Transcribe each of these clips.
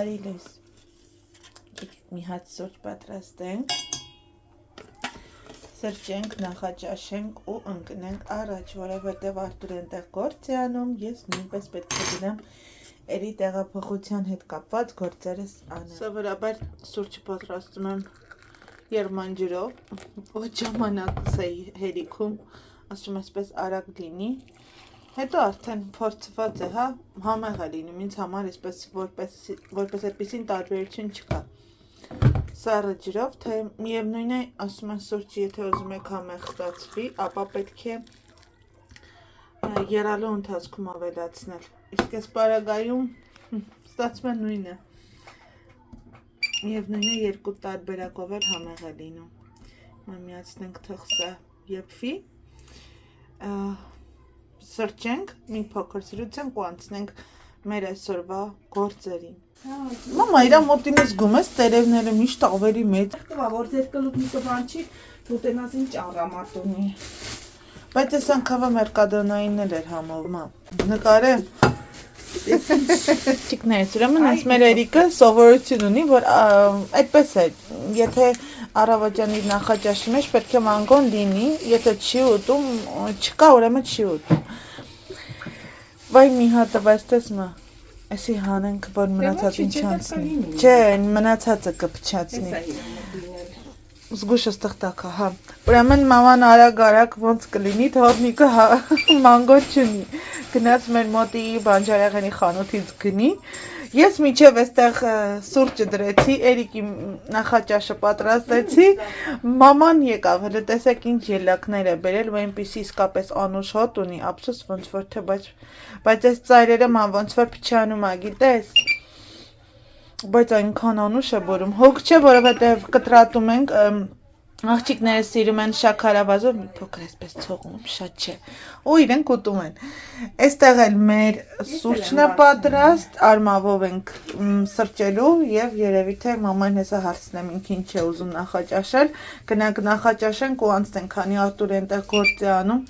Բարի լույս։ Մի հատ սուրճ պատրաստենք, սրճենք, նախաճաշենք ու ընկնենք առաջ, որովհետև Արտուր այնտեղ գործ է անում, ես նույնպես պետք է գնամ էլի տեղափոխության հետ կապված գործերս անեմ։ Սովորաբար սուրճը պատրաստում եմ երման ջրով, ոչ ժամանակս է հերիքում, ասում այսպես արագ լինի, հետո արդեն փորձված է, հա, համեղ է լինում, ինձ համար այսպես որպես այդպիսին տարբերություն չկա։ Սառը ջրով, թե միևնույն է, ասում են սուրճը, եթե ուզում եք համեղ ստացվի, ապա պետք է եռալու ընթացքում ավելացնել։ Իսկ այս պարագայում ստացվում է նույնը։ Միևնույն է, երկու տարբերակով էլ համեղ է լինում։ Միացնենք, թող սա եփվի, սրճենք, մի փոքր սրուցենք ու անցնենք մեր այսօրվա գործերին։ Մամա, իրա մոտին ես զգում ես տերևները միշտ ավելի մեծ։ Տվա, որ ձեր կլուտնի կվան չի, ուտենաս ինչ առամատունի։ Բայց այս անգամը մերկադոնայիններ էր համով, մա։ Նկարեմ։ Չիկներից, ուրեմն այս մեր Էրիկը սովորություն ունի, որ այդպես է, եթե առավոտյան իր նախաճաշի մեջ պետք է մանգոն լինի, եթե չի ուտում, չկա, ուրեմն չի ուտում։ Վայ մի հատը, բայց տես մա, այսի հանենք, որ մնացած ինչ անցնի։ Չէ, մնացածը կփչացնի։ Զգուշս տղտակա, հա։ Ուրեմն մաման արագ ոնց կլինի, թորնիկը մանգո չունի։ Գնաց մեր մոտի բանջարեղենի խանութից գնի։ Ես միջև այստեղ սուրճը դրեցի, Էրիկի նախաճաշը պատրաստեցի, մաման եկավ, հələ տեսեք ինչ ելակներ է բերել, ու այնպիսի իսկապես անուշ հոտ ունի, ափսոս ոնց որ թե բայց այս ծայրերը ման ոնց որ փչանում է, գիտես։ Բայց այնքան անուշ է բորում, հոգ չէ, որովհետև կտրատում ենք, աղջիկները սիրում են շաքարավազով, մի փոքր այսպես ցողում, շատ չէ, ու իրենք ուտում են։ Այստեղ էլ մեր սուրճն է պատրաստ, արմավով ենք սրճելու եւ երևի թե մաման հեսա հարցնեմ ինք ինչ է ուզում նախաճաշել, գնանք նախաճաշենք ու անցնենք, քանի Արտուր այնտեղ գործ է անում։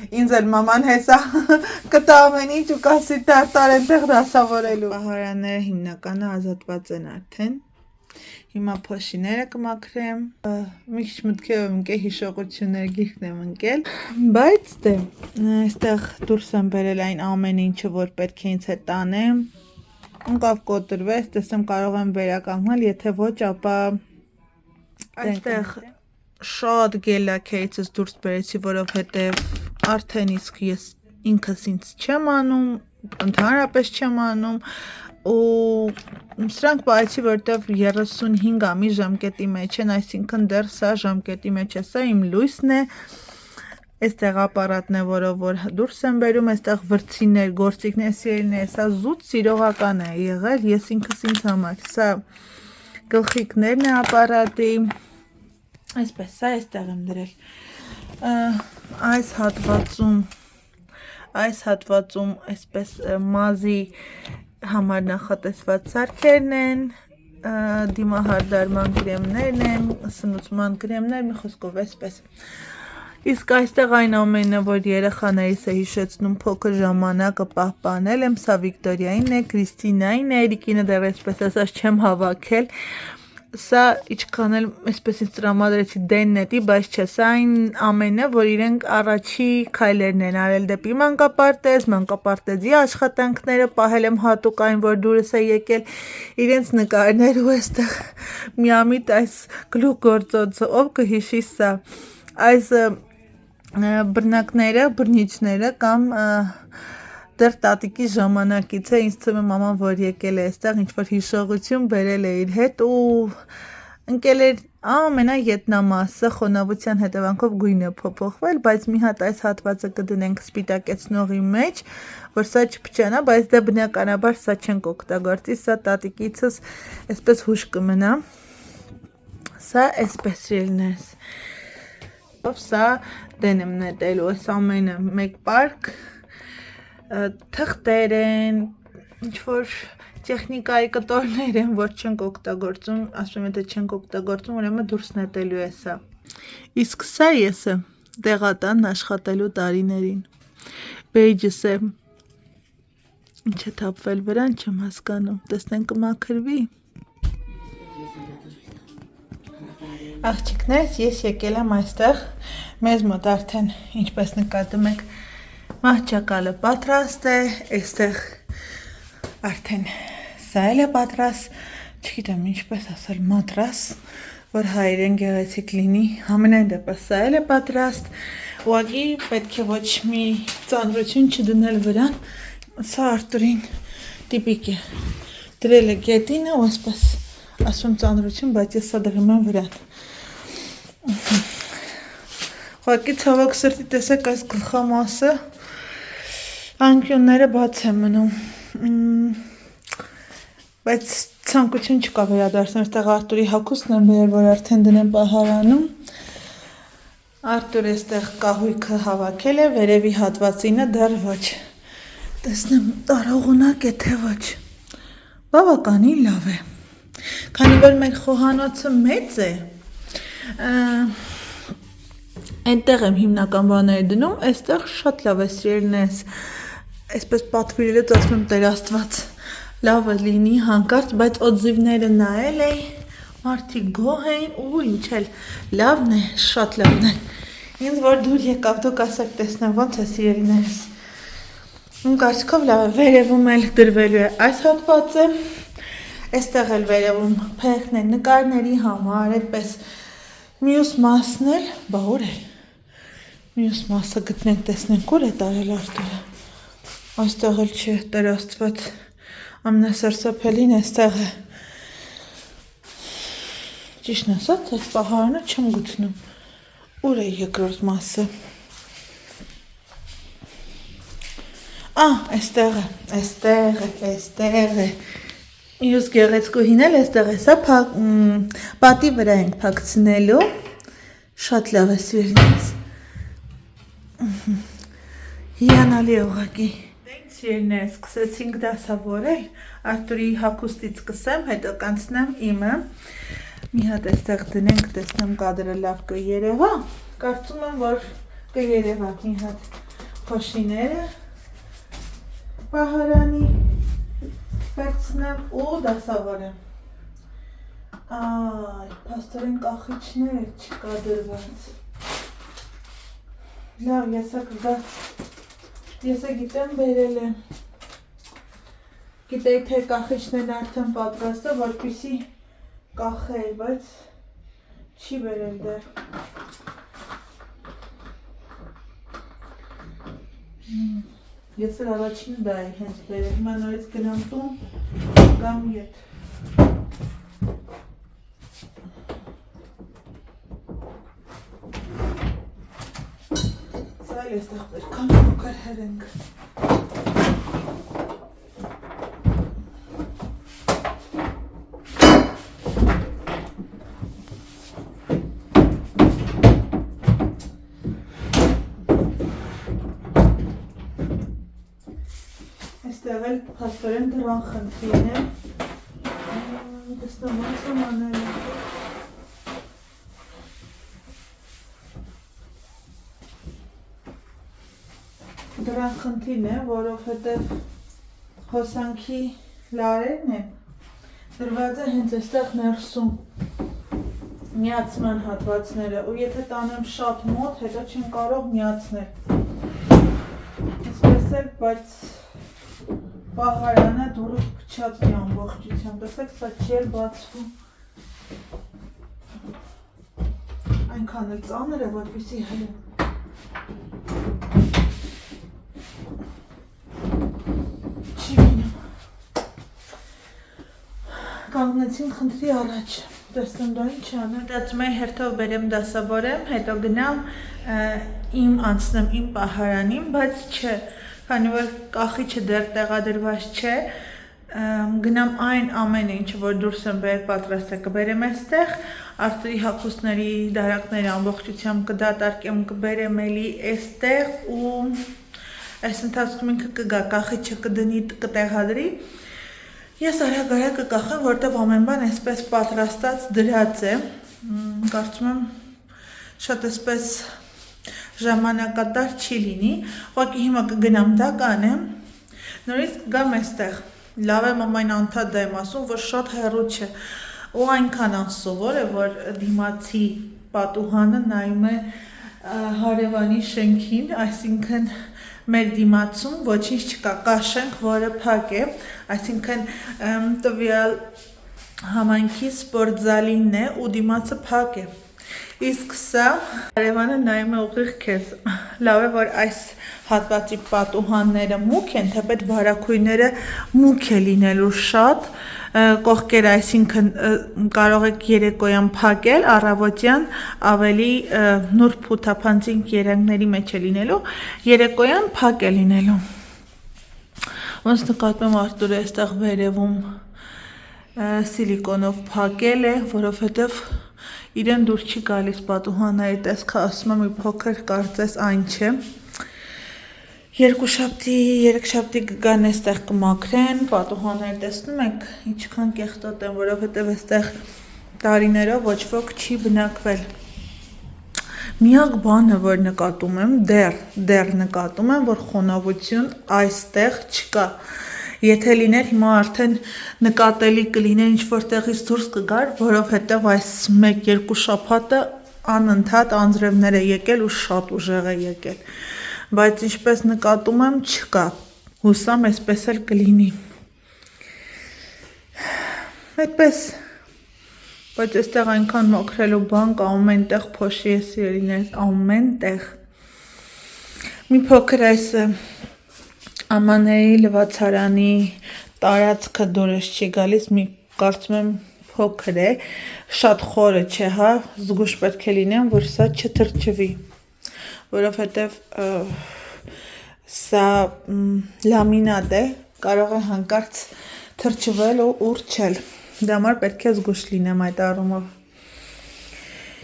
Ինձ էլ մաման հեսա կտա ամեն ինչ ու կասի տարտար այնտեղ դասավորելու։ Պահարանները հիմնականը ազատված են արդեն։ Հիմա փոշիները կմաքրեմ։ Մի քիչ մտքերով ընկե հիշողություններ գիրքն եմ ընկել, բայց դե այստեղ դուրս եմ բերել այն ամեն ինչը, որ պետք է ինձ հետ տանեմ։ Ընկավ կոտրվեց, տեսեմ կարող եմ վերականգնել, եթե ոչ, ապա այստեղ շատ գելակերիցս դուրս բերեցի, որովհետև արդեն իսկ ես ինքս ինձ չեմ անում, ընդհանրապես չեմ անում ու սրանք պահեցի, որտեվ 35 ամի ժամկետի մեջ են, այսինքն դեռ սա ժամկետի մեջ է, սա իմ լույսն է, այստեղ ապարատն է, որով որ դուրս եմ բերում, այստեղ վրձիններ, գործիքներ սիրելիներ, սա զուտ սիրողական է եղել, ես ինքս ինձ համար, սա գլխիկներն է ապարատի, այսպես, սա այստեղ եմ դրել, այս հատվածում այսպես մազի համար նախատեսված սարքերն են, դիմահարդարման կրեմներն են, սնուցման կրեմներ, մի խոսքով այսպես։ Իսկ այստեղ այն ամենը, որ երեխաներիս է հիշեցնում փոքր ժամանակը պահպանել եմ, սա Վիկտորիային է, Կրիստինային է, Էրիկինը դեռ այսպես ասած չեմ հավաքել։ Սա ինչքան էլ այսպես ինձ տրամադրեցի Դեննետի, բայց չէ, սա այն ամենը, որ իրենք առաջի քայլերն են արել դեպի մանկապարտեզի աշխատանքները պահել եմ հատուկ այն, որ դուրս է եկել իրենց նկարներ ու այստեղ միամիտ այս գլուխգործոցը, ով կհիշի սա, այս բռնիչները կամ դեռ տատիկի ժամանակից է, ինձ թվում է մաման, որ եկել է այստեղ, ինչ-որ հիշողություն բերել է իր հետ ու ընկել էր ամենաետնամասը, խոնավության հետևանքով գույնը փոփոխվել, բայց մի հատ այս հատվածը կդնենք սպիտակեցնողի մեջ, որ սա չփչանա, բայց դա բնականաբար սա չենք օգտագործի, սա տատիկիցս այսպես հուշ կմնա, սա այսպես ելնես, սա դեն եմ նետելու, այս ամենը մեկ պարկ, թղթեր են, ինչ-որ տեխնիկայի կտորներ են, որ չենք օգտագործում, ասում եմ, եթե չենք օգտագործում, ուրեմն դուրս նետելու է սա։ Իսկ սա եսը տեղատան աշխատելու տարիներին։ Բեյջս է Ինչ է թափվել վրան, չեմ հասկանում, տեսնենք կմաքրվի։ Աղջիկներ, ես եկել եմ այստեղ, մեզ մոտ արդեն, ինչպես նկատում եք, մահճակալը պատրաստ է, այստեղ արդեն սա էլ է պատրաստ, չգիտեմ ինչպես ասել, մատրաս, որ հայերեն գեղեցիկ լինի, ամենայն դեպս սա էլ է պատրաստ, ուղղակի պետք է ոչ մի ծանրություն չդնել վրան, սա Արտուրին տիպիկ է, դրել է գետինը ու ասպես ասում ծանրություն, բայց ես սա դրում եմ վրան։ Ուղղակի ցավոք սրտի տեսեք այս գլխամասը, անկյունները բաց է մնում, բայց ցանկություն չկա վերադարձնել, այստեղ Արտուրի հագուստն եմ բերել, որ արդեն դնեմ պահարանում։ Արտուրը այստեղ կահույքը հավաքել է, վերևի հատվածինը դեռ ոչ։ Տեսնեմ տարողունակ է թե ոչ։ Բավականին լավ է։ Քանի որ մեր խոհանոցը մեծ է, այնտեղ եմ հիմնական բաները դնում, այստեղ շատ լավ է սիրելն ես, այսպես պատվիրելուց ասում եմ Տեր Աստված, լավը լինի հանկարծ, բայց օձիվները նայել էի, մարդիկ գոհ էին ու ինչ էլ լավն է, շատ լավն է։ Ինձ որ դուր եկավ, դուք ասեք տեսնեմ ոնց է սիրելիներս։ Իմ կարծիքով լավ է, վերևում էլ դրվելու է այս հատվածը, այստեղ էլ վերևում փեղն է նկարների համար, այդպես մյուս մասն էլ, բա ուր է, մյուս մասը գտնենք, տեսնենք ուր է տարել Արտուրը, այստեղ էլ չէ, Տեր Աստված, ամենասարսափելին այստեղ է, ճիշտն ասած, այս պահարանը չեմ գտնում, ուր է երկրորդ մասը, այստեղ է, մյուս գեղեցկուհին էլ այստեղ է, սա պատի վրա ենք փակցնելու, շատ լավ է սիրելիներս, հիանալի է ուղղակի։ Սիրելիներս, սկսեցինք դասավորել, Արտուրի հագուստից սկսեմ, հետո կանցնեմ իմը, մի հատ այստեղ դնենք, տեսնեմ կադրը լավ կերևա, կարծում եմ, որ կերևա մի հատ փոշիները, պահարանի վերցնեմ ու դասավորեմ, այ, պաստորեն կախիչներ չկա դրված, լավ, ես գիտեմ բերել եմ, գիտեի թե կախիչներն արդեն պատրաստ է, որպեսզի կախել, բայց չի բերել դեռ, ես էլ առաջինը դա է հենց բերել, հիմա նորից գնամ տուն, կամ ետ, սա էլ եստեղ բեր, կամ հոգար հերենք, այստեղ էլ փաստորեն դրան խնդրին է, տեսնեմ ոնց եմ անել, դրան խնդրին է, որովհետև հոսանքի լարերն են, դրված է հենց այստեղ ներսում, միացման հատվածները, ու եթե տանեմ շատ մոտ, հետո չեմ կարող միացնել, այսպես էլ, բայց պահարանը դուրը փչած մի ամբողջությամբ, տեսեք, սա չի էլ բացվում, այնքան էլ ծանր է, որպեսզի հելեմ, չի մինում, կանգնեցին խնդրի առաջ, տեսնեմ դա ինչ անեմ, դատում եմ հերթով բերեմ դասավորեմ, հետո գնամ իմ անցնեմ իմ պահարանին, բայց չէ, քանի որ կախիչը դեռ տեղադրված չէ, գնամ այն ամենը ինչը որ դուրս եմ բերել պատրաստ է կբերեմ այստեղ, Արտուրի հագուստների դարակները ամբողջությամբ կդատարկեմ, կբերեմ էլի այստեղ ու այս ընթացքում ինքը կգա, կախիչը կդնի, կտեղադրի, ես արագ կկախեմ, որտև ամեն բան այսպես պատրաստած դրած է, կարծում եմ շատ այսպես ժամանակատար չի լինի, ուղղակի հիմա կգնամ դա կանեմ, Նորից գամ այստեղ։ Լավ է մամային անդադ եմ ասում, որ շատ հեռու չէ։ Ու այնքան անսովոր է, որ դիմացի պատուհանը նայում է հարևանի շենքին, այսինքն մեր դիմացում ոչինչ չկա, կա շենք, որը փակ է, այսինքն տվյալ համայնքի սպորտզալին է ու դիմացը փակ է։ Իսկ սա հարևանը նայում է ուղիղ քեզ։ Լավ է, որ այս հատվածի պատուհանները մուգ են, թեպետ վարակույրները մուգ է լինելու շատ, կողքերը, այսինքն կարող եք երեկոյան փակել, առավոտյան ավելի նուրբ ու թափանցիկ երանգների մեջ է լինելու, երեկոյան փակ է լինելու։ Ոնց նկատում եմ Արտուրը այստեղ վերևում սիլիկոնով փակել է, որովհետև իրեն դուր չի գալիս պատուհանների տեսքը, ասում եմ մի փոքր կարծես այն չէ։ Երկուշաբթի, երեքշաբթի կգան այստեղ կմաքրեն, պատուհանները տեսնում եք ինչքան կեղտոտ են, որովհետև այստեղ տարիներով ոչ ոք չի բնակվել։ Միակ բանը, որ նկատում եմ, դեռ նկատում եմ, որ խոնավություն այստեղ չկա։ Եթե լիներ հիմա արդեն նկատելի կլիներ ինչ որտեղից դուրս կգար, որովհետև այս 1-2 շաբաթը անընդհատ անձրևներ է եկել ու շատ ուժեղ է եկել, բայց ինչպես նկատում եմ չկա, հուսամ այսպես էլ կլինի։ Այդպես, բայց այստեղ այնքան մաքրելու բան կա, ամեն տեղ փոշի է սիրելիներս, ամեն տեղ։ Մի փոքր այս Ամանեի լվացարանի տարածքը դուրս չի գալիս, մի կարծում եմ փոքր է, շատ խորը չէ, հա, զգուշ պետք է լինեմ, որ սա չթրջվի, որովհետև սա լամինատ է, կարող է հանկարծ թրջվել ու ուռչել, դա համար պետք է զգուշ լինեմ այդ առումով։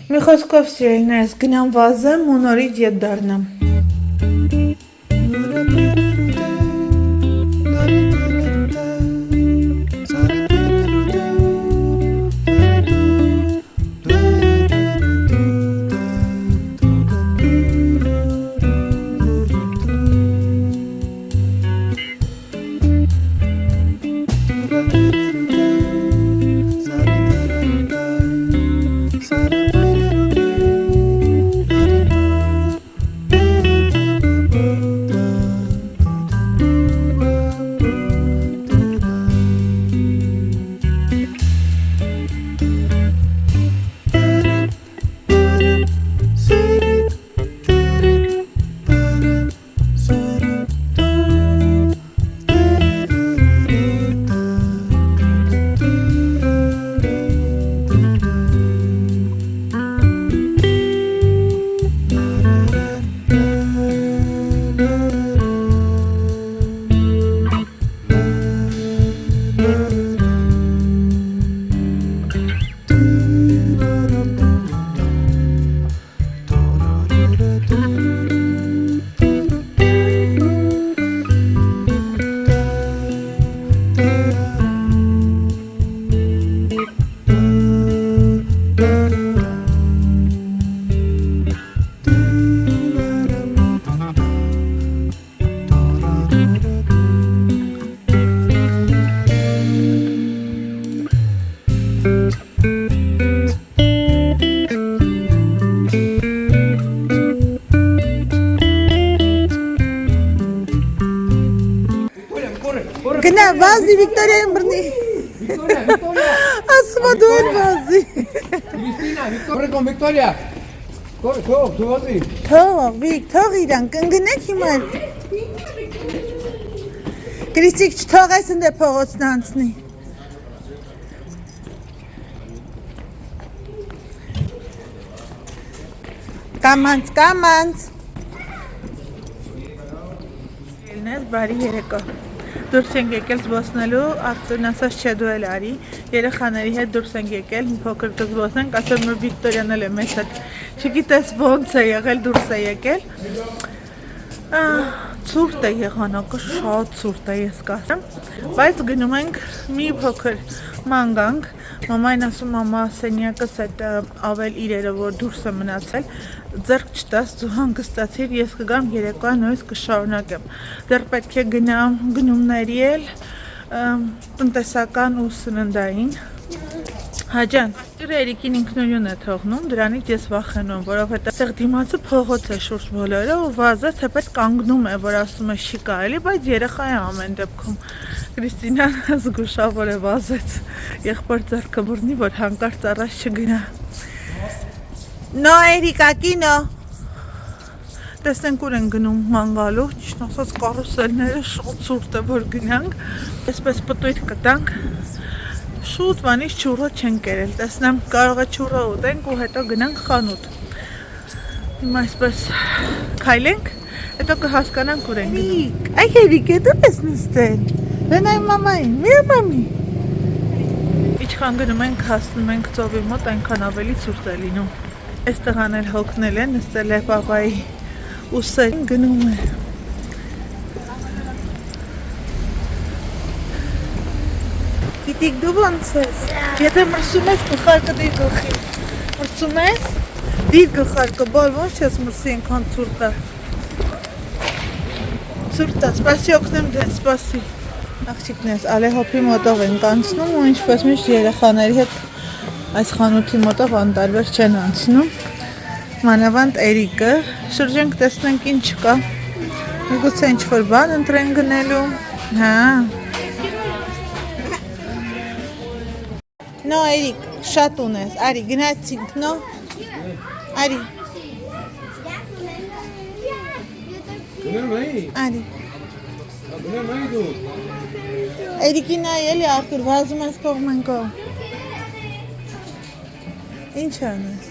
Մի խոսքով սիրելիներս, գնամ վազեմ ու նորից ետ դառնամ։ Գնա, վազի Վիկտորիան բռնի։ Ասում է դու էլ վազի։ Cristina, Victoria. Թող, դու վազի։ Թող իրան, կընկնեք հիմա։ Կրիստիկ չթողես ընդ փողոցն անցնի։ Կամանց։ Ելնես բարի երեկո։ Դուրս ենք եկել զբոսնելու, Արտուրն ասաց չէ դու էլ արի, երեխաների հետ դուրս ենք եկել, մի փոքր կզբոսնենք, ասում որ Վիկտորիան էլ է մեզ հետ, չգիտես ոնց է եղել դուրս է եկել, ցուրտ է եղանակը, շատ ցուրտ է, ես կասեմ, բայց գնում ենք մի փոքր ման գանք, մամային ասում մամա սենյակս այդ ավել իրերը, որ դուրս է մնացել, ձեռք չտաս, դու հանգստացիր, ես կգամ երեկոյան նույնիսկ կշարունակեմ, դեռ պետք է գնամ գնումների էլ, տնտեսական ու սննդային, Հաջան, Երիկին ինքնուրույն է թողնում, դրանից ես վախենում, որովհետև այդտեղ դիմացը փողոց է շուրջ բոլորը ու վազը թեպետ կանգնում է, որ ասում է չի կարելի, բայց երեխա է ամեն դեպքում։ Կրիստինան զգուշավոր է վազեց, եղբոր ձեռքը բռնի, որ հանկարծ առաջ չգնա։ Նո Երիկա, կինո։ Տեսնենք ուր են գնում ման գալու, ճիշտ ասած կարուսելները շատ ցուրտ է, որ գնանք, այսպես պտույտ կտանք։ Շուտ վանից չուրը չեն կերել, տեսնեմ կարող է չուրը ուտենք ու հետո գնանք խանութ։ Հիմա այսպես քայլենք, հետո կհասկանանք ուր ենք գնում։ Այ Երիկ, դու ես նստել։ Վենայ մամային, մեր մամի։ Իչքան գնում ենք, հասնում ենք ծովի մոտ, այնքան ավելի ցուրտ է լինում։ Այս տղան էլ հոգնել է, նստել է պապայի ուսերին գնում է։ Գիտիկ դու ոնց ես, եթե մրսում ես գլխարկը դիր գլխի, մրսում ես, դիր գլխարկը, բալ ոնց ես մրսի ենքան ցուրտ է, սպասի օգնեմ դեն, սպասի, աղջիկներս ալեհոպի մոտով ենք անցնում ու ինչպես միշտ երեխաների հետ այս խանութի մոտով անտարբեր չեն անցնում, մանավանդ Երիկը, շրջենք տեսնենք ինչ կա, միգուցե ինչ-որ բան ընտրեն գնելու, հա Նո Երիկ, շատ ունես, արի գնացինք, նո, արի, արի, Երիկի նայ էլի Արտուր, վազում ես կողմենքով, ինչ անես,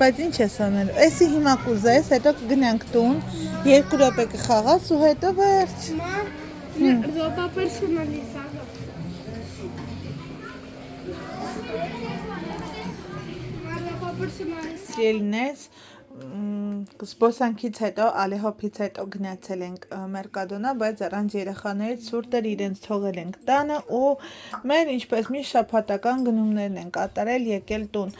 բայց ինչ ես անելու, էսի հիմա կուզես, հետո կգնանք տուն, 2 րոպե կխաղաս ու հետո վերջ, Roba personalizada. Սիրելիներս, զբոսանքից հետո, ալեհոփից հետո գնացել ենք Մերկադոնա, բայց առանց երեխաներից ցուրտ էր, իրենց թողել ենք տանը ու մեր ինչպես միշտ շաբաթական գնումներն են կատարել, եկել տուն։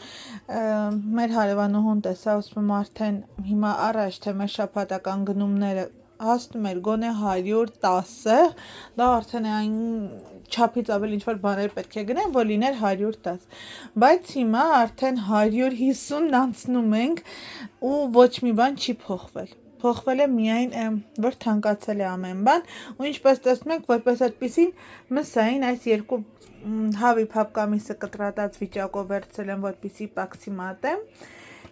Մեր հարևանուհուն տեսա, ասում արդեն հիմա առաջ թե մեր շաբաթական գնումները հասնում էր գոնե 110, դա արդեն այն չափից ավել ինչ-որ բաներ պետք է գնեն, որ լիներ 110, բայց հիմա արդեն 150-ն անցնում ենք ու ոչ մի բան չի փոխվել, փոխվել է միայն, որ թանկացել է ամեն բան ու ինչպես տեսնում եք, որպես այդպիսին մսային այս երկու հավի փապկամիսը կտրատած վիճակով վերցել եմ, որպեսզի պակսի մատեմ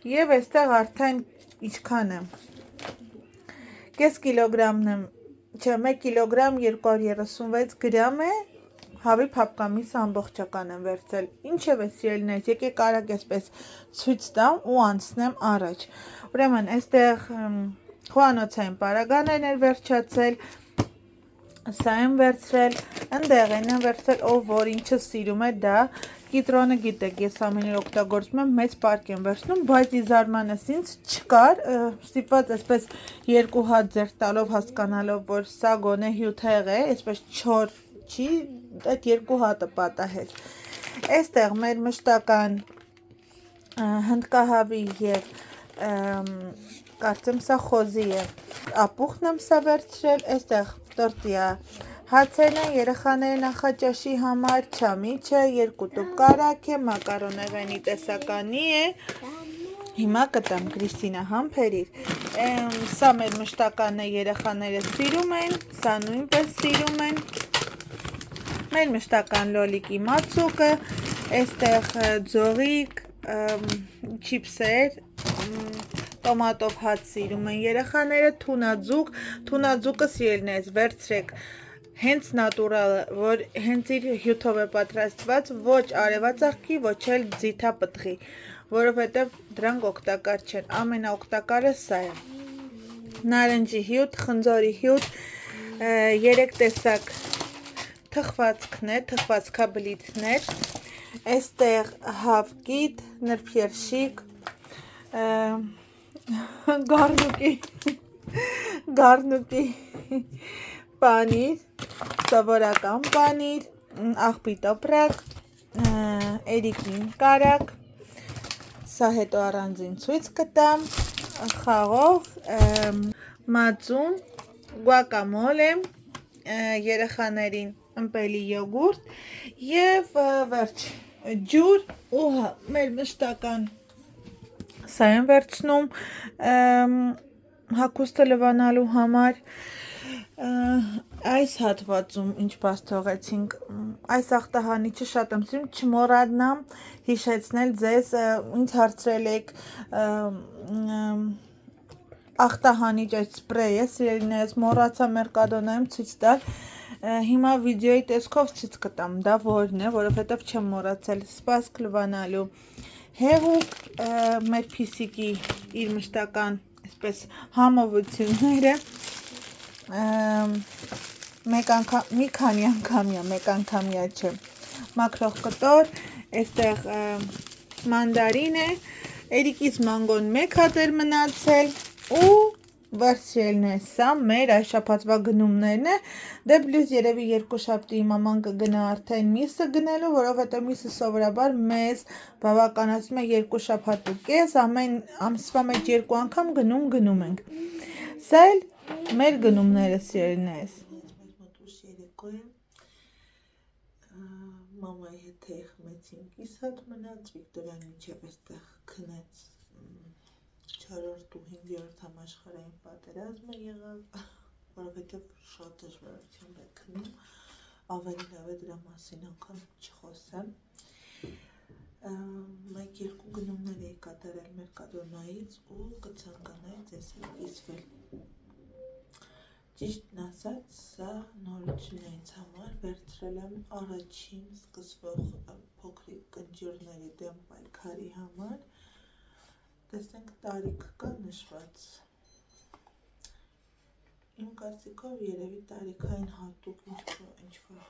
և այստեղ արդեն ինչքան է Կես կիլոգրամն եմ, չէ, 1 կիլոգրամ 236 գրամ է, հավի փապկամիսը ամբողջական եմ վերցել, ինչև է սիրելիներս, եկեք արագ այսպես ցույց տամ ու անցնեմ առաջ, ուրեմն այստեղ խոհանոցային պարագաներն էր վերջացել, սա եմ վերցրել, ընդեղ եմ վերցրել, ով որ ինչը սիրում է դա, կիտրոնը գիտեք, ես ամեն օր օգտագործում եմ, մեծ պարկ եմ վերցնում, բայց ի զարմանս ինձ չկար, ստիպված այսպես 2 հատ ձեռք տալով հասկանալով, որ սա գոնե հյութեղ է, այսպես չոր չի, այդ 2 հատը պատահել։ Այստեղ մեր մշտական հնդկահավի և կարծեմ սա խոզի է, ապուխն եմ սա վերցրել, այստեղ տորտիա հացերն են, երեխաների նախաճաշի համար, չամիչը, 2 տուփ կարագ է, մակարոնեղենի տեսականի է, հիմա կտամ Կրիստինա համբերիր, սա մեր մշտականն է, երեխաները սիրում են, սա նույնպես սիրում են, մեր մշտական լոլիկի մածուկը, այստեղ ձողիկ, չիպսեր, տոմատով հաց սիրում են երեխաները, թունաձուկը սիրելիներս վերցրեք, հենց նատուրալը, որ հենց իր հյութով է պատրաստված, ոչ արևածաղկի, ոչ էլ ձիթապտղի, որովհետև դրանք օգտակար չեն, ամենաօգտակարը սա է, նարնջի հյութ, խնձորի հյութ, 3 տեսակ թխվածքներ, թխվածքաբլիթներ, այստեղ հավկիտ, նրբերշիկ, գարնուկի Գառնուկի պանիր, սովորական պանիր, աղբի տոպրակ, էրիկին կարակ, սա հետո առանձին ցույց կտամ, խաղող, մածուն, գուակամոլե, երեխաներին ըմպելի յոգուրտ և վերջ ջուր ու մեր մշտական սա եմ վերցնում հագուստը լվանալու համար այս հատվածում ինչպես թողեցինք այս ախտահանիչը շատ եմ սիրում չմոռանամ հիշեցնել ձեզ ինձ հարցրել եք ախտահանիչ այդ սպրեյը սիրելիներս մոռացա Մերկադոնայում ցույց տալ հիմա վիդեոյի տեսքով ցույց կտամ դա որն է որովհետև չեմ մոռացել սպասք լվանալու հեղուկ մեր փիսիկի իր մշտական այսպես համովությունները մի քանի անգամյա մեկ անգամյա չէ մաքրող կտոր այստեղ մանդարին է էրիկից մանգոն մեկ հատ էր մնացել ու վերցրելն սա մեր այս շաբաթվա գնումներն է դե պլյուս երևի երկու շաբթի մաման կգնա արդեն միսը գնելու որովհետև միսը սովորաբար մեզ բավականացնում է երկու շաբաթ ու կես ամեն ամսվա մեջ երկու անգամ գնում ենք սա էլ մեր գնումները սիրելիներս մեր մոտ ուշ երեկո է մամայի հետ թեյ խմեցինք իս հատ մնաց Վիկտորյան միջև այստեղ քնեց 4-րդ ու 5-րդ համաշխարհային պատերազմը եղավ որովհետև շատ դժվարությամբ է քնում ավելի լավ է դրա մասին անգամ չխոսեմ մեկ-երկու գնումներ էի կատարել Մերկադոնայից ու կցանկանայի ձեզ հետ կիսվել ճիշտն ասած սա նորություն է ինձ համար վերցրել եմ առաջին սկսվող փոքրիկ կնճիռների դեմ պայքարի համար տեսնենք տարիք կա նշված իմ կարծիքով երևի տարիքային հատուկ ինչ-որ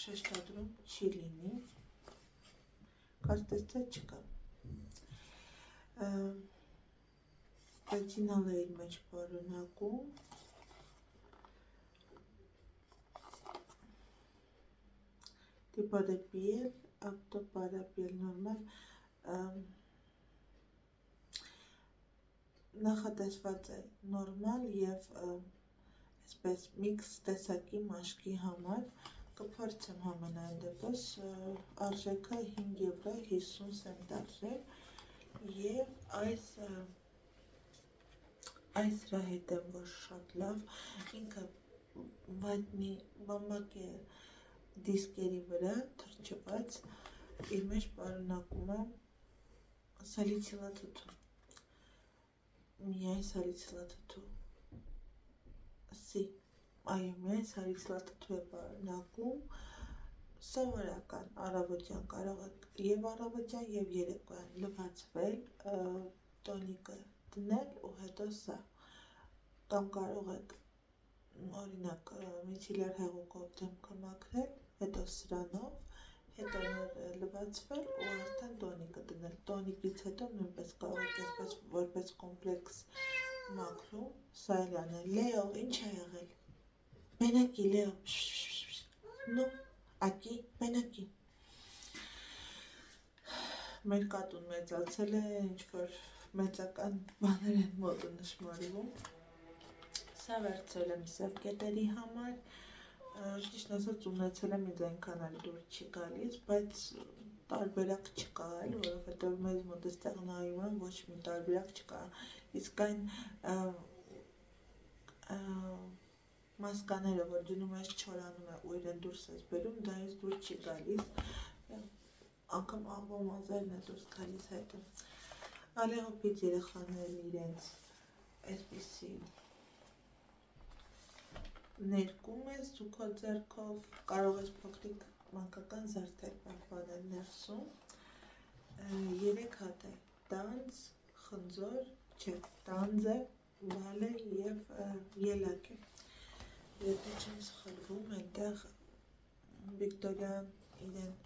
շեշտադրում չի լինի կարծես թե չկա ռետինալ է իր մեջ պարունակում tipo de piel apto para piel normal նախատեսված է նորմալ և այսպես միքս տեսակի մաշկի համար կփորձեմ համենայն դեպս արժեքը 5 եվրո 50 սենտ արժեք և այս դրա հետ եմ որ շատ լավ ինքը վատնի բամբակ է դիսկերի վրա թրջված իր մեջ պարունակում է սալիցիլաթթու միայն սալիցիլաթթու այո միայն սալիցիլաթթու է պարունակում սովորական առավոտյան կարող եք և առավոտյան և երեկոյան լվացվել տոնիկը դնել ու հետո սա կամ կարող եք օրինակ միցիլյար հեղուկով դեմքը մաքրել հետո սրանով հետո լվացվել ու արդեն տոնիկը դնել տոնիկից հետո նույնպես կարող եք այսպես որպես կոմպլեքս մաքրում սա էլ անել Լեո ինչ է եղել մենակի Լեո նո ակի մենակի մեր կատուն մեծացել է ինչ-որ մեծական բաներ են մոտը նշմարվում սա վերցրել եմ սև կետերի համար ճիշտ ասած ունեցել եմ ինձ այնքան էլ դուր չի գալիս, բայց տարբերակ չկա էլ, որովհետև մեզ մոտ այստեղ նայում եմ ոչ մի տարբերակ չկա, իսկ այն մասկաները, որ դնում ես չորանում է ու իրեն դուրս ես բերում, դա ինձ դուր չի գալիս, անգամ աղբո մազերն է դուրս գալիս հետո, ալեղոպից երեխաներն իրենց այսպիսի ներկում ես ու քո ձեռքով կարող ես փոքրիկ մանկական զարդեր պահպանել ներսում 3 հատ է տանձ, խնձոր, չէ, տանձ է, բալը և ելակ է եթե չեմ սխալվում այնտեղ Վիկտորյան իրեն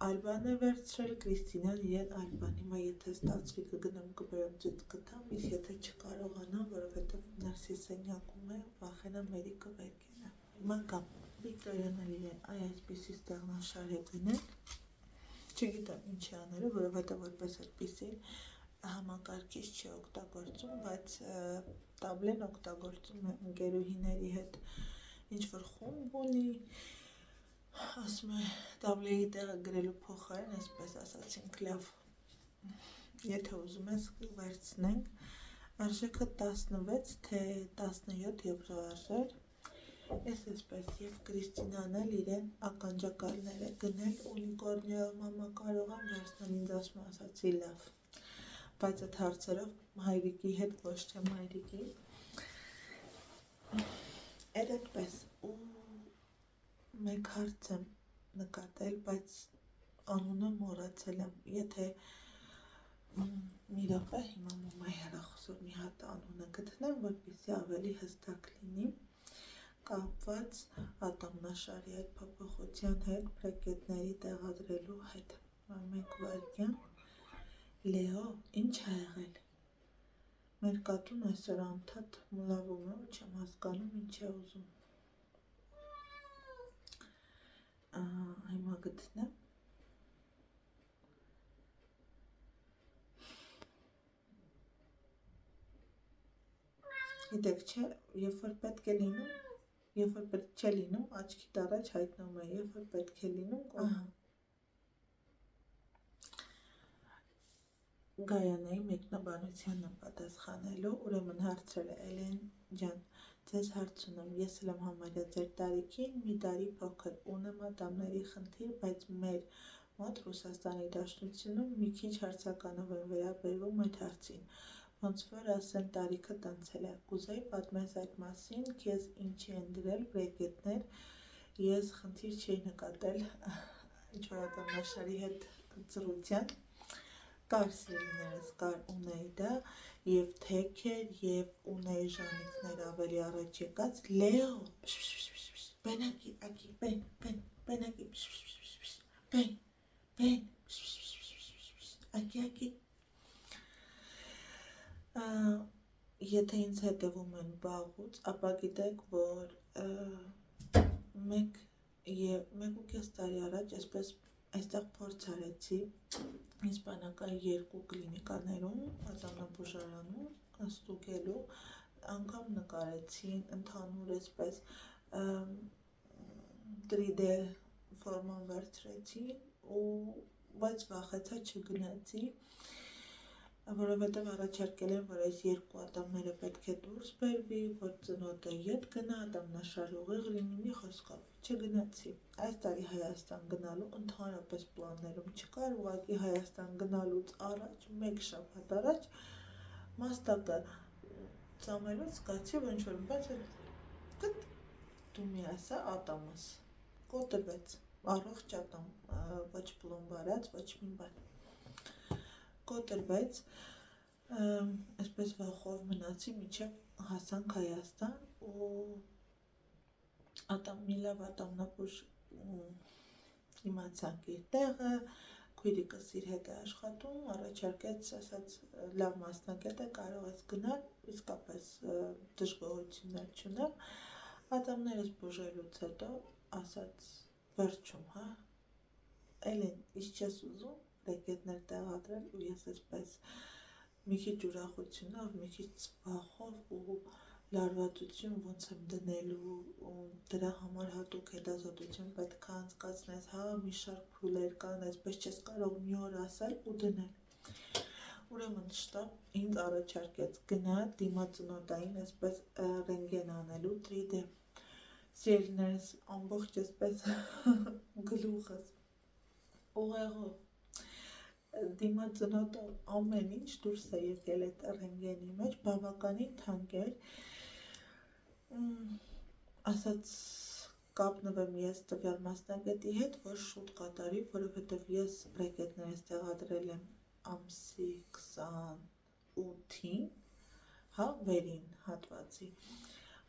Ալբան է վերցրել, Կրիստինան իրեն Ալբան, հիմա եթե ստացվի կգնամ կբերեմ ձեզ կտամ, իսկ եթե չկարողանամ, որովհետև ներսի սենյակում է, վախենամ Մերիկը վեր կենա։ Հիմա կամ Վիկտորիան էլ իրեն այսպիսի ստեղնաշար է գնել, չգիտեմ ինչ է անելու, որովհետև որպես այդպիսի համակարգիչ չի օգտագործում, բայց տաբլեն օգտագործում է ընկերուհիների հետ ինչ-որ խումբ ունի, ասում է տաբլեի տեղը գրելու փոխարեն, այսպես ասացինք, լավ, եթե ուզում ես վերցնենք, արժեքը 16 թե 17 եվրո արժեր, ես այսպես և Կրիստինան էլ իրեն ականջակալներ է գնել, ունիկորնիով մամա կարող եմ վերցնել, ինձ ասում ասացի լավ, բայց այդ հարցերով հայրիկի հետ ոչ թե մայրիկի, էր այդպես, ու մեկ հարց եմ նկատել, բայց անունը մոռացել եմ, եթե մի րոպե հիմա մամայի հեռախոսով մի հատ անունը գտնեմ, որպեսզի ավելի հստակ լինի, կապված ատամնաշարի այդ փոփոխության հետ, բրեկետների տեղադրելու հետ, մեկ վայրկյան, Լեո, ինչ ա եղել, մեր կատուն այսօր անդադ մլավում է ու չեմ հասկանում ինչ է ուզում, հիմա գտնեմ, գիտեք չէ, երբ որ պետք է լինում, երբ որ պետք չէ լինում, աչքիդ առաջ հայտնում է, երբ որ պետք է լինում, Գայանայի մեկնաբանությանը պատասխանելու, ուրեմն հարցրել է Էլեն ջան, ձեզ հարց ունեմ, ես էլ եմ համարյա ձեր տարիքին, մի տարի փոքր, ունեմ ատամների խնդիր, բայց մեր մոտ Ռուսաստանի Դաշնությունում մի քիչ հարցականով են վերաբերվում այդ հարցին, ոնց որ ասեն տարիքդ անցել է, կուզեի պատմես այդ մասին, քեզ ինչի են դրել բրեկետներ, ես խնդիր չէի նկատել ինչ-որ ատամնաշարի հետ ծռության, կար սիրելիներս, կար ունեի դա, և թեք էր, և ունեի ժանիքներ ավելի առաջ եկած, Լեո, բենակի, ակի, բեն, ակի, բեն, ակի, եթե ինձ հետևում են վաղուց, ապա գիտեք, որ մեկ ու կես տարի առաջ այսպես այստեղ փորձ արեցի իսպանական 2 կլինիկաներում, ատամնաբուժարանում, ստուգելու, անգամ նկարեցին, ընդհանուր այսպես 3D ֆորման վերցրեցին, բայց վախեցա չգնացի, որովհետև առաջարկել են, որ այս 2 ատամները պետք է դուրս բերվի, որ ծնոտը ետ գնա, ատամնաշար ուղիղ լինի, մի խոսքով, չգնացի, այս տարի Հայաստան գնալու ընդհանրապես պլաններում չկար, ուղղակի Հայաստան գնալուց առաջ, մեկ շաբաթ առաջ, մաստակը ծամելուց զգացի, որ ինչ-որ բաց է, դու մի ասա ատամս, կոտրվեց, առողջ ատամ, ոչ պլոմբարած, ոչ մի բան, կոտրվեց, այսպես վախով մնացի, մինչև հասանք Հայաստան ու մի լավ ատամնաբույժ իմացանք իր տեղը, քույրիկս իր հետ է աշխատում, առաջարկեց, ասաց լավ մասնագետ է, կարող ես գնալ, իսկապես դժգոհություններ չունեմ, ատամներս բուժելուց հետո ասաց վերջում, հա, Էլեն, իսկ չես ուզում բրեկետներ տեղադրել ու ես այսպես մի քիչ ուրախությունով, մի քիչ վախով ու լարվածություն ոնց եմ դնելու, դրա համար հատուկ հետազոտություն պետք է անցկացնես, հա, մի շարք փուլեր կան, այսպես չես կարող մի օր ասել ու դնել։ Ուրեմն շտապ ինձ առաջարկեց գնա դիմածնոտային այսպես ռենտգեն անելու 3D։ Սիրելիներս ամբողջ այսպես գլուխս ուղեղով դիմածնոտը ամեն ինչ դուրս է եկել այդ ռենտգենի մեջ, բավականին թանկ էր, ասաց կապնվեմ ես տվյալ մասնագետի հետ, որ շուտ կատարի, որովհետև ես բրեկետներս տեղադրել եմ ամսի 28-ին, հա, վերին հատվածի,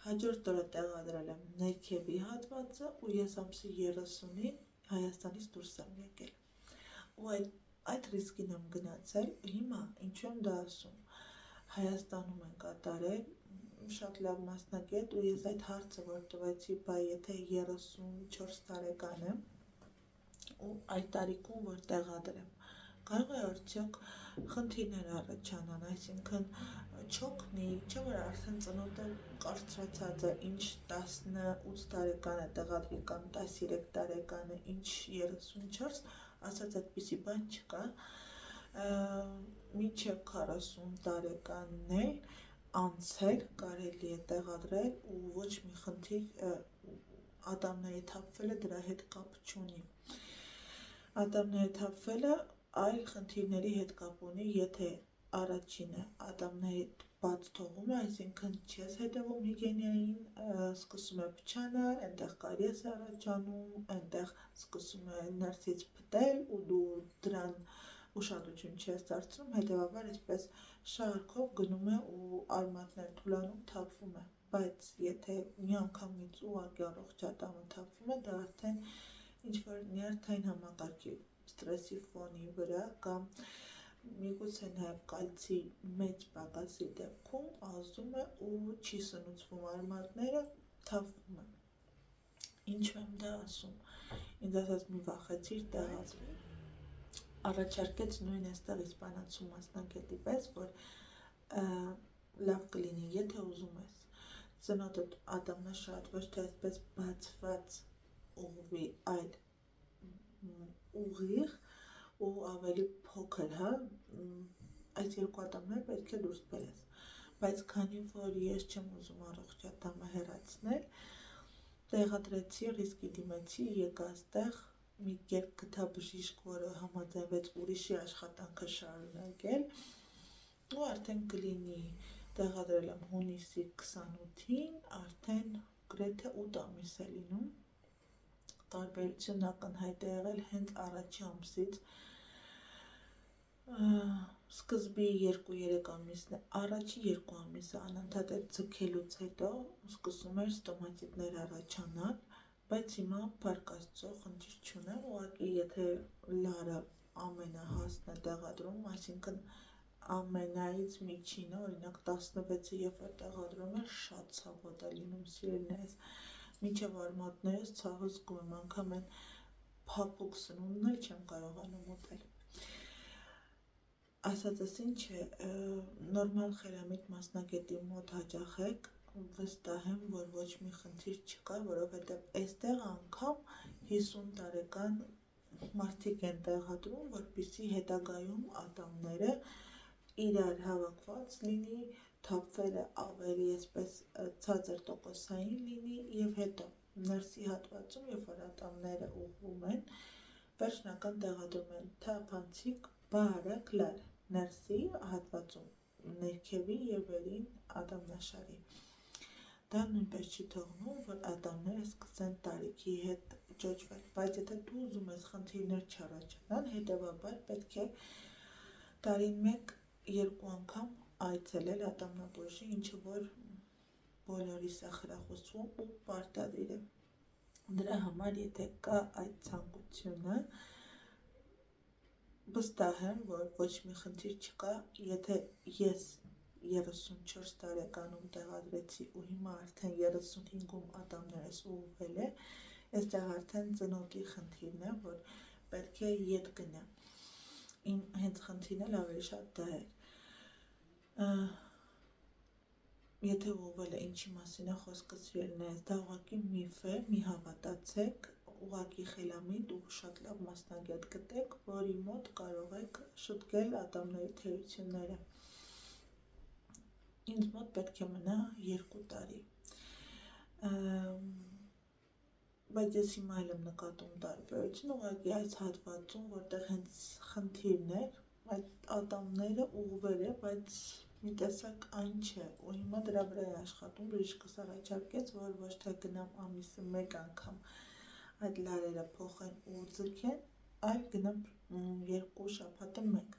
հաջորդ օրը տեղադրել եմ ներքևի հատվածը ու ես ամսի 30-ին Հայաստանից դուրս եմ եկել։ ու այդ ռիսկին եմ գնացել, հիմա ինչու եմ դա ասում, Հայաստանում են կատարել, շատ լավ մասնագետ ու ես այդ հարցը որ տվեցի, բայ եթե 34 տարեկան եմ ու այդ տարիքում որ տեղադրեմ, կարող է արդյոք խնդիրներ առաջանան, այսինքն չօգնի, չէ՞ որ արդեն ծնոտը կարծրացած է, ինչ 18 տարեկան է տեղադրի կամ 13 տարեկան է, ինչ 34, ասած այդպիսի բան չկա, մինչև 40 տարեկանն էլ անցել կարելի է տեղադրել ու ոչ մի խնդիր ատամների թափվելը դրա հետ կապ չունի։ Ատամների թափվելը այլ խնդիրների հետ կապ ունի, եթե առաջինը ատամների բաց թողումը, այսինքն չես հետևում հիգիենային, սկսում է փչանալ, այնտեղ կարիես է առաջանում, այնտեղ սկսում է ներսից փտել ու դու դրան ուշադրություն չես դարձնում, հետևաբար այսպես շարքով գնում է ու արմատներ թուլանում, թափվում է, բայց եթե միանգամից ուղղակի առողջ ատամը թափվում է, դա արդեն ինչ-որ նյարդային համակարգի ստրեսի ֆոնի վրա կամ միգուցե նաև կալցի մեծ պակասի դեպքում ազդում է ու չի սնուցվում արմատները, թափվում է։ Ինչու եմ դա ասում, ինձ ասած մի վախեցիր տեղադրի, առաջարկեց նույն այստեղ իսպանացու մասնագետի պես, որ լավ կլինի, եթե ուզում ես ծնոտդ ատամնաշարժ ոչ թե այսպես բացված ուղղվի, այլ ուղիղ ու ավելի փոքր, հա, այս երկու ատամները պետք է դուրս բերես, բայց քանի որ ես չեմ ուզում առողջ ատամը հեռացնել, տեղադրեցի, ռիսկի դիմեցի, եկա այստեղ մի կերպ գտա բժիշկ, որը համաձայնվեց ուրիշի աշխատանքը շարունակել ու արդեն կլինի տեղադրել եմ հունիսի 28-ին, արդեն գրեթե 8 ամիս է լինում, տարբերությունն ակնհայտ է եղել հենց առաջի ամսից, սկզբի 2-3 ամիսն է, առաջի 2 ամիսը անընդհատ այդ ձգելուց հետո սկսում էր ստոմատիտներ առաջանալ, բայց հիմա փառք Աստծո խնդիր չունեմ, ուղղակի եթե լարը ամենահասն է տեղադրում, այսինքն ամենայից միջինը, օրինակ 16-ը երբ որ տեղադրում է, շատ ցավոտ է լինում, սիրելիներս, մինչև արմատներս ցավը զգում եմ, անգամ այն փափուկ սնունդն էլ չեմ կարողանում ուտել։ Ասածս ինչ է, նորմալ խելամիտ մասնագետի մոտ հաճախեք, վստահ եմ, որ ոչ մի խնդիր չկա, որովհետև այստեղ անգամ 50 տարեկան մարդիկ են տեղադրում, որպեսզի հետագայում ատամները իրար հավաքված լինի, թափվելը ավելի այսպես ցածր տոկոսային լինի եւ հետո ներսի հատվածում, երբ որ ատամները ուղղվում են, վերջնական տեղադրում են թափանցիկ բարակ լար ներսի հատվածում, ներքևի եւ վերին ատամնաշարի։ Դա նույնպես չի թողնում, որ ատամները սկսեն տարիքի հետ ճոճվել, բայց եթե դու ուզում ես խնդիրներ չառաջանան, հետեւաբար պետք է տարին 1-2 անգամ այցելել ատամնաբույժի, ինչը որ բոլորիս է խրախուսվում ու պարտադիր է։ Դրա համար, եթե կա այդ ցանկությունը, վստահ եմ, որ ոչ մի խնդիր չկա, եթե ես 34 տարեկանում տեղադրեցի ու հիմա արդեն 35-ում ատամներս ուղղվել է, այստեղ արդեն ծնոտի խնդիրն է, որ պետք է ետ գնա։ Իմ հենց խնդիրն էլ ավելի շատ դա է։ Եթե ուղղվել է, ինչի մասին է խոսքը սիրելիներս, դա ուղղակի միֆ է, մի հավատացեք, ուղղակի խելամիտ ու շատ լավ մասնագետ գտեք, որի մոտ կարող եք շտկել ատամների թերությունները։ Ինձ մոտ պետք է մնա 2 տարի։ Բայց ես հիմա էլ եմ նկատում տարբերություն, ուղղակի այս հատվածում, որտեղ հենց խնդիրն էր, այդ ատամները ուղղվել է, բայց մի տեսակ այն չէ, ու հիմա դրա վրա է աշխատում, բժիշկս առաջարկեց, որ ոչ թե գնամ ամիսը 1 անգամ այդ լարերը փոխեն ու ձգեն, այլ գնամ 2 շաբաթը 1,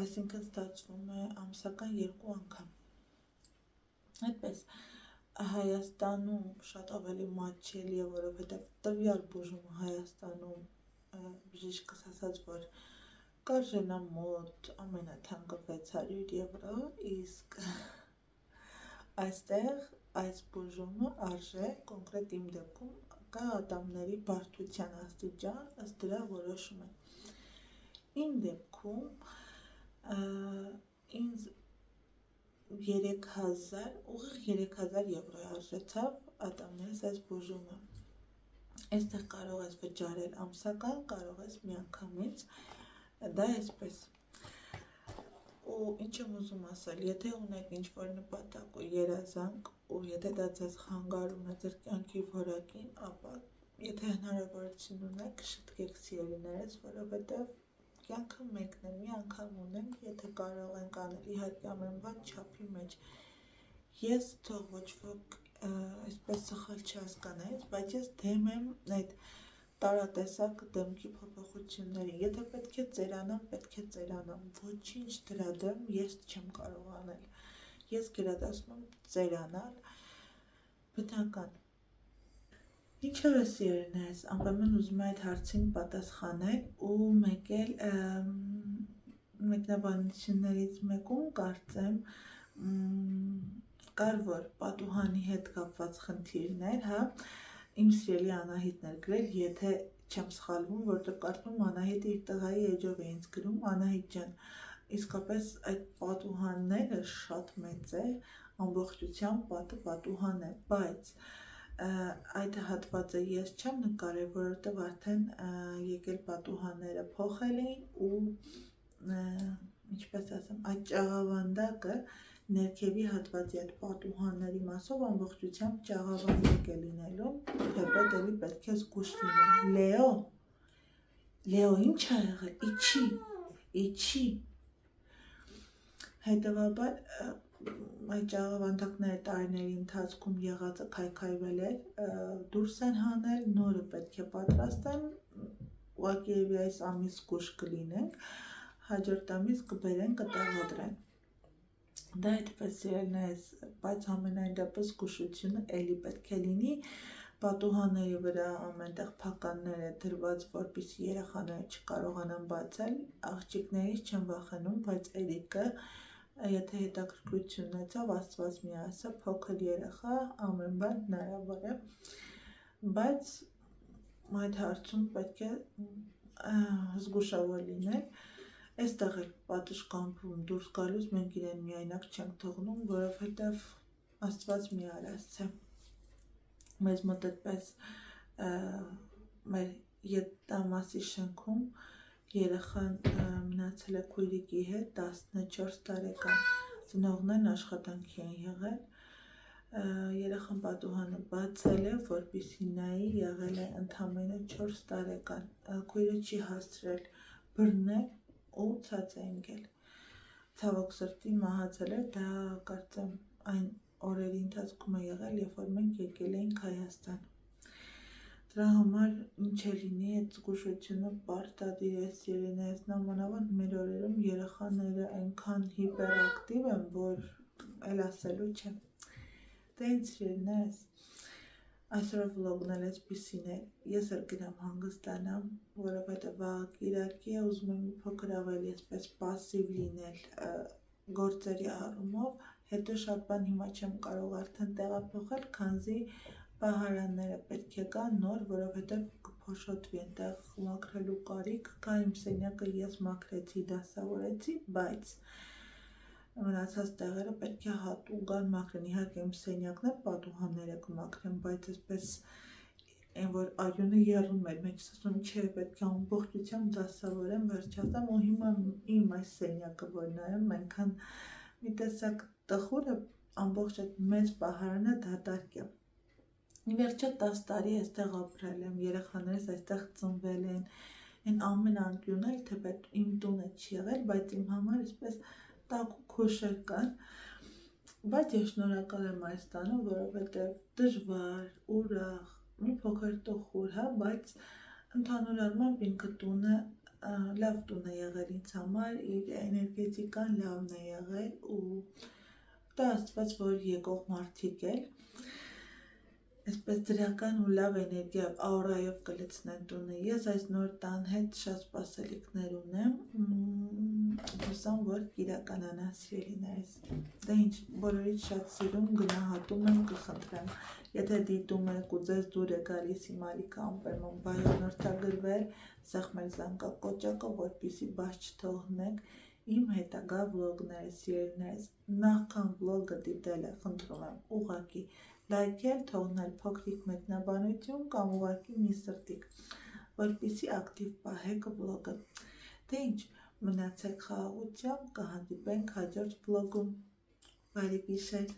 այսինքն ստացվում է ամսական 2 անգամ, այդպես, Հայաստանում շատ ավելի մատչելի է, որովհետև տվյալ բուժումը Հայաստանում բժիշկս ասաց, որ կարժենա մոտ ամենաթանկը 600 եվրո, իսկ այստեղ այս բուժումը արժե կոնկրետ իմ դեպքում կա ատամների բարդության աստիճան, ըստ դրա որոշում են։ Իմ դեպքում ինձ 3000, ուղիղ 3000 եվրո արժեցավ ատամներս այս բուժումը։ Այստեղ կարող ես վճարել ամսական, կարող ես միանգամից, դա այսպես։ Ու ինչ եմ ուզում ասել, եթե ունեք ինչ-որ նպատակ ու երազանք, ու եթե դա ձեզ խանգարում է ձեր կյանքի որակին, ապա եթե հնարավորություն ունեք, շտկեք սիրելիներս, որովհետև կյանքը մեկն է, մի անգամ ունենք, եթե կարող ենք անել, իհարկե ամեն բան չափի մեջ։ Ես թող ոչ ոք այսպես սխալ չհասկանայից, բայց ես դեմ եմ այդ տարատեսակ դեմքի փոփոխությունների։ Եթե պետք է ծերանամ, պետք է ծերանամ։ Ոչինչ դրա դեմ ես չեմ կարող անել։ Ես գերադասում եմ ծերանալ, բնական։ Ինչևէ սիրելիներս, անպայման ուզում եմ այդ հարցին պատասխանել ու մեկ էլ մեկնաբանություններից մեկում կարծեմ կար որ պատուհանի հետ կապված խնդիրներ, հա, իմ սիրելի Անահիտն էր գրել, եթե չեմ սխալվում, որտեղ կարծում եմ Անահիտը իր տղայի էջով է ինձ գրում, Անահիտ ջան, իսկապես այդ պատուհանները շատ մեծ է, ամբողջությամբ պատը պատուհան է, բայց այդ հատվածը ես չեմ նկարել, որովհետև արդեն եկել պատուհանները փոխել էին ու ինչպես ասեմ, այդ ճաղավանդակը ներքևի հատվածի այդ պատուհանների մասով ամբողջությամբ ճաղավանդակ է լինելու, թեպետ էլի պետք է զգուշ լինել։ Լեո, ինչ ա եղել, իչի, հետևաբար այդ ճաղավանդակները տարիների ընթացքում եղածը քայքայվել էր, դուրս են հանել, նորը պետք է պատրաստեն, ուղղակի երևի այս ամիս զգուշ կլինենք, հաջորդ ամիս կբերեն, կտեղադրեն։ Դա այդպես սիրելիներս, բայց ամենայն դեպս զգուշությունը էլի պետք է լինի, պատուհանների վրա ամենտեղ փականներ է դրված, որպեսզի երեխաները չկարողանան բացել, աղջիկներից չեմ վախենում, բայց Էրիկը, եթե հետաքրքրություն ունեցավ, Աստված մի ասա, փոքր երեխա, ամեն բան հնարավոր է, բայց այդ հարցում պետք է զգուշավոր լինել, այստեղ էլ պատշգամբում դուրս գալուց մենք իրեն միայնակ չենք թողնում, որովհետև Աստված մի արած է, մեզ մոտ այդպես մեր ետամասի շենքում երեխան մնացել է քույրիկի հետ 14 տարեկան, ծնողներն աշխատանքի են եղել, երեխան պատուհանը բացել է, որպեսզի նայի, եղել է ընդամենը 4 տարեկան, քույրը չի հասցրել բռնել ու ցած է ընկել, ցավոք սրտի մահացել է, դա կարծեմ այն օրերի ընթացքում է եղել, երբ որ մենք եկել էինք Հայաստան, դրա համար ինչ է լինի, այդ զգուշությունը պարտադիր է սիրելիներս, նամանավանդ մեր օրերում երեխաները այնքան հիպերակտիվ են, որ էլ ասելու չեմ, դե ինձ սիրելիներս, այսօր վլոգն էլ այսպիսին է, ես էլ գնամ հանգստանամ, որովհետև վաղը կիրակի է, ուզում եմ մի փոքր ավելի այսպես պասիվ լինել գործերի առումով, հետո շատ բան հիմա չեմ կարող արդեն տեղափոխել, քանզի պահարանները պետք է կան նոր, որովհետև կփոշոտվի այնտեղ մաքրելու կարիք կա, իմ սենյակը ես մաքրեցի, դասավորեցի, բայց մնացած տեղերը պետք է հատուկ գան մաքրեն, իհարկե իմ սենյակն է պատուհանները կմաքրեն, բայց այսպես այն որ արյունը եռում էր, մեջս ասում չէ, պետք է ամբողջությամբ դասավորեմ, վերջացամ ու հիմա իմ այս սենյակը որ նայեմ, այնքան մի տեսակ տխուր է, ամբողջ այդ մեծ պահարանը դատարկ է։ Ի վերջո 10 տարի այստեղ ապրել եմ, երեխաներս այստեղ ծնվել են, այն ամեն անկյունն էլ թեպետ իմ տունը չի եղել, բայց իմ համար այսպես տակուկ հուշեր կան, բայց ես շնորհակալ եմ այս տանը, որովհետև դժվար, ուրախ, մի փոքր տխուր, հա, բայց ընդհանուր առմամբ ինքը տունը լավ տուն է եղել ինձ համար, իր էներգետիկան լավն է եղել ու դա Աստված որ եկող մարդիկ էլ այսպես դրական ու լավ էներգիայով, աուրայով կլցնեն տունը։ Ես այս նոր տան հետ շատ սպասելիքներ ունեմ, հուսամ, որ կիրականանա սիրելիներս։ Դե ինչ, բոլորից շատ սիրում, գնահատում եմ, կխնդրեմ։ Եթե դիտում եք ու ձեզ դուր է գալիս իմ Ալիկա Ամպերման բայանորդագրվել, սեղ մեր զանգակոճակը, որպեսզի բաց չթողնեք իմ հետագա վլոգները, սիրելիներս, նախքան վլոգը դիտելը, խնդրում եմ, ուղղակի լայքել, թողնել փոքրիկ մեկնաբանություն կամ ուղղակի մի սրտիկ, որպեսզի ակտիվ պահեք վլոգը։ Դե ինչ, մնացեք խաղաղությամբ, կհանդիպենք հաջորդ վլոգում։ Բարի գիշեր։